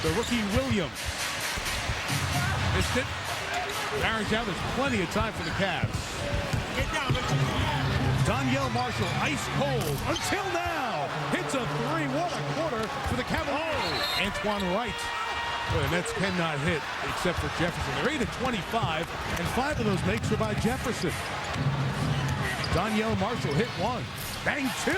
the rookie Williams. Missed it. Barrage out. There's plenty of time for the Cavs. Donyell Marshall, ice cold until now. Hits a three. What a quarter for the Cavaliers. Antoine Wright. Boy, the Nets cannot hit except for Jefferson. They're 8 of 25, and 5 of those makes are by Jefferson. Donyell Marshall hit one. Bang, 2.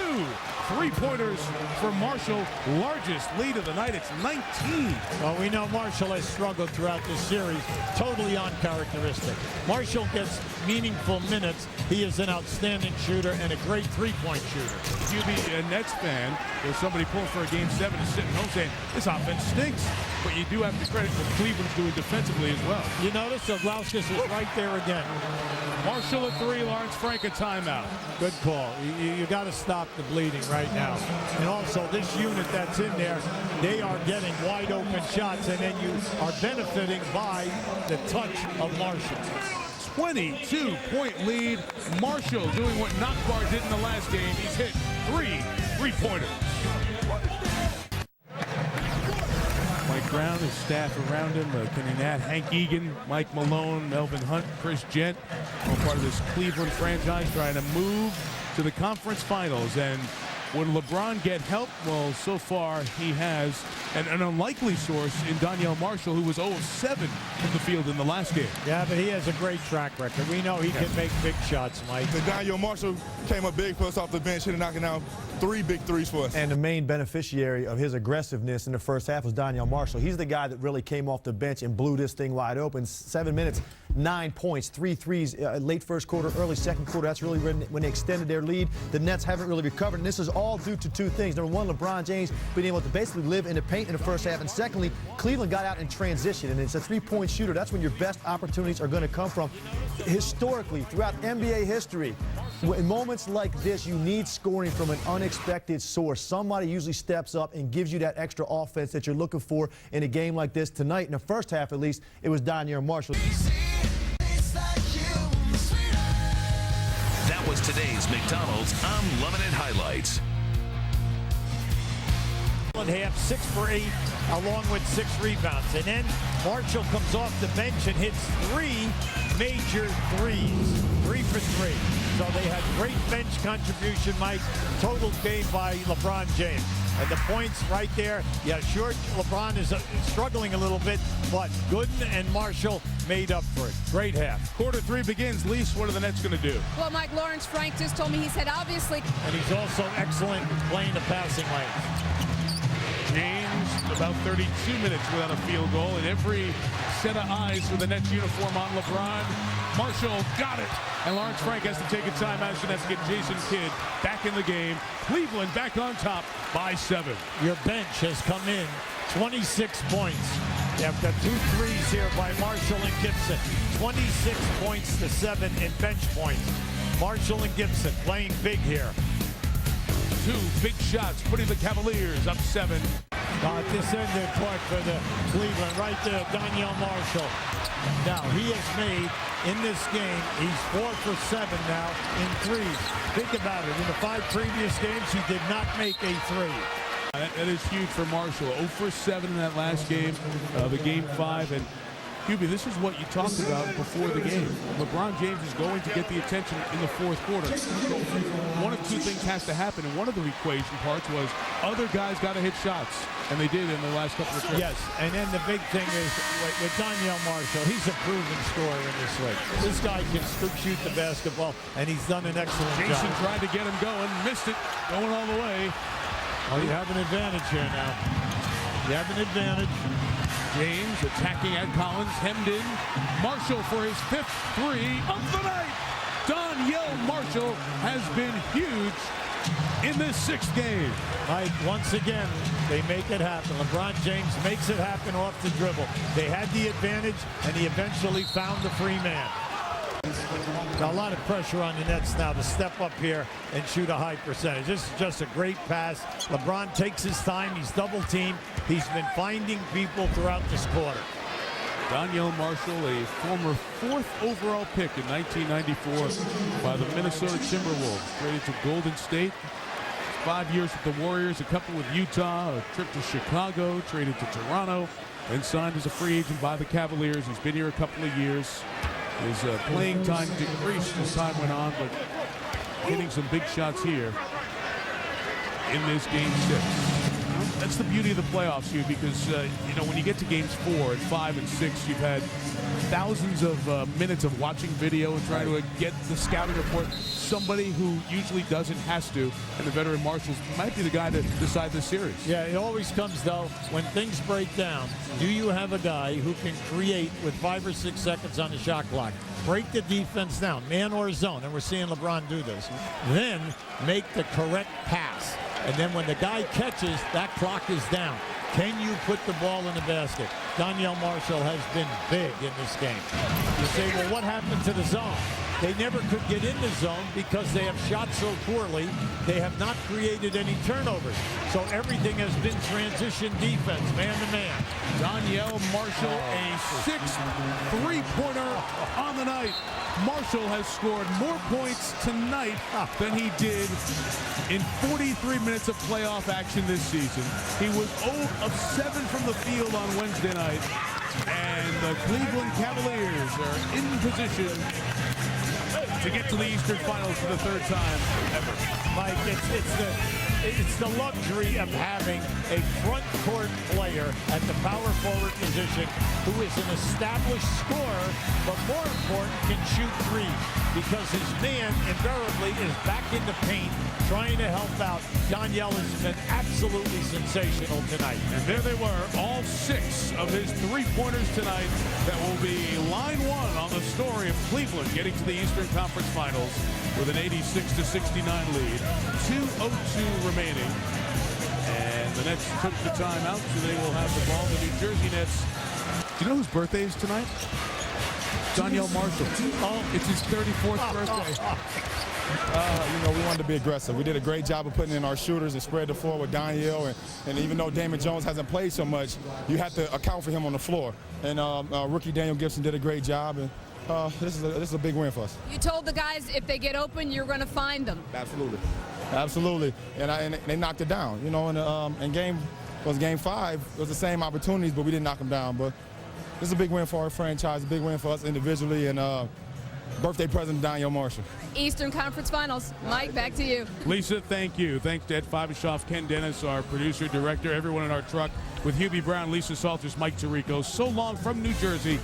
3-pointers for Marshall. Largest lead of the night. It's 19. Well, we know Marshall has struggled throughout this series. Totally uncharacteristic. Marshall gets meaningful minutes. He is an outstanding shooter and a great three-point shooter. If you be a Nets fan, there's somebody pulling for a Game 7 and sitting home saying, this offense stinks. But you do have to credit what Cleveland's doing defensively as well. You notice Oglauskas is right there again. Marshall at 3, Lawrence Frank a timeout. Good call. You got to stop the bleeding right now. And also, this unit that's in there, they are getting wide open shots, and then you are benefiting by the touch of Marshall. 22-point lead. Marshall doing what Nakbar did in the last game. He's hit 3 3-pointers. Mike Brown, his staff around him, Kenny Nat, Hank Egan, Mike Malone, Melvin Hunt, Chris Gent, all part of this Cleveland franchise trying to move to the conference finals. And when LeBron get help, well, so far he has an unlikely source in Donyell Marshall, who was 0 of 7 from the field in the last game. Yeah, but he has a great track record. We know he can make big shots, Mike. Donyell Marshall came up big for us off the bench, knocking down 3 big threes for us. And the main beneficiary of his aggressiveness in the first half was Donyell Marshall. He's the guy that really came off the bench and blew this thing wide open. 7 minutes, 9 points, 3 threes, late first quarter, early second quarter. That's really when they extended their lead. The Nets haven't really recovered, and this is all due to 2 things. Number one, LeBron James being able to basically live in the paint in the first half, and secondly, Cleveland got out in transition, and it's a 3-point shooter. That's when your best opportunities are going to come from. Historically, throughout NBA history, in moments like this, you need scoring from an unexpected source. Somebody usually steps up and gives you that extra offense that you're looking for in a game like this. Tonight, in the first half at least, it was Donyell Marshall. That was today's McDonald's Unlimited Highlights. Half, 6 for 8, along with 6 rebounds. And then Marshall comes off the bench and hits 3 major threes. 3 for 3. So they had great bench contribution, Mike. Total game by LeBron James. And the points right there, yeah, sure, LeBron is struggling a little bit, but Gooden and Marshall made up for it. Great half. Quarter 3 begins. Lise, what are the Nets going to do? Well, Mike, Lawrence Frank just told me, he said, obviously. And he's also excellent playing the passing lanes. James, about 32 minutes without a field goal, and every set of eyes for the Nets uniform on LeBron. Marshall got it, and Lawrence Frank has to take a timeout. So that's to get Jason Kidd back in the game. Cleveland back on top by 7. Your bench has come in 26 points. You have got 2 threes here by Marshall and Gibson. 26 points to 7 in bench points. Marshall and Gibson playing big here. 2 big shots, putting the Cavaliers up 7. At this end of the court for the Cleveland, right there, Donyell Marshall. Now, he has made, in this game, he's 4 for 7 now in threes. Think about it. In the 5 previous games, he did not make a 3. That is huge for Marshall. 0 for 7 in that last game, the game 5. And Hubie, this is what you talked about before the game. LeBron James is going to get the attention in the 4th quarter. One of 2 things has to happen, and one of the equation parts was other guys got to hit shots, and they did in the last couple of trips. Yes, and then the big thing is with Donyell Marshall, he's a proven scorer in this league. This guy can shoot the basketball, and he's done an excellent job. Jason tried to get him going, missed it, going all the way. Oh, you have an advantage here now. You have an advantage. James attacking at Collins, hemmed in. Marshall for his 5th 3 of the night. Donyell Marshall has been huge in this 6th game. Mike, once again, they make it happen. LeBron James makes it happen off the dribble. They had the advantage, and he eventually found the free man. Now, a lot of pressure on the Nets now to step up here and shoot a high percentage. This is just a great pass. LeBron takes his time. He's double-teamed. He's been finding people throughout this quarter. Donyell Marshall, a former 4th overall pick in 1994 by the Minnesota Timberwolves, traded to Golden State. 5 years with the Warriors, a couple with Utah, a trip to Chicago, traded to Toronto, and signed as a free agent by the Cavaliers. He's been here a couple of years. His playing time decreased as time went on, but hitting some big shots here in this Game 6. That's the beauty of the playoffs, Hugh, because when you get to games 4 and 5 and 6, you've had thousands of minutes of watching video and trying to get the scouting report. Somebody who usually doesn't has to, and the veteran Marshalls might be the guy to decide this series. Yeah, it always comes, though, when things break down, do you have a guy who can create with 5 or 6 seconds on the shot clock, break the defense down, man or zone, and we're seeing LeBron do this, then make the correct pass. And then when the guy catches, that clock is down. Can you put the ball in the basket? Donyell Marshall has been big in this game. You say, well, what happened to the zone? They never could get in the zone because they have shot so poorly. They have not created any turnovers. So everything has been transition defense, man to man. Donyell Marshall, a 6th three-pointer on the night. Marshall has scored more points tonight than he did in 43 minutes of playoff action this season. He was 0 of 7 from the field on Wednesday night. And the Cleveland Cavaliers are in position to get to the Eastern Finals for the 3rd time ever. Mike, it's the luxury of having a front court player at the power forward position who is an established scorer, but more important, can shoot threes, because his man invariably is back in the paint trying to help out. Donyell has been absolutely sensational tonight. And there they were, all 6 of his three-pointers tonight. That will be line 1 on the story of Cleveland getting to the Eastern Conference Finals with an 86-69 lead. 2:02 remaining. And the Nets took the timeout, so they will have the ball. The New Jersey Nets. Do you know whose birthday is tonight? Donyell Marshall. Oh, it's his 34th birthday. We wanted to be aggressive. We did a great job of putting in our shooters and spread the floor with Donyell. And even though Damon Jones hasn't played so much, you have to account for him on the floor. And rookie Daniel Gibson did a great job. And this is a big win for us. You told the guys if they get open, you're going to find them. Absolutely. Absolutely. And they knocked it down. In game 5, it was the same opportunities, but we didn't knock them down. But this is a big win for our franchise, a big win for us individually, and birthday present to Donyell Marshall. Eastern Conference Finals. Mike, back to you. Lisa, thank you. Thanks to Ed Fibishoff, Ken Dennis, our producer, director, everyone in our truck. With Hubie Brown, Lisa Salters, Mike Tirico. So long from New Jersey.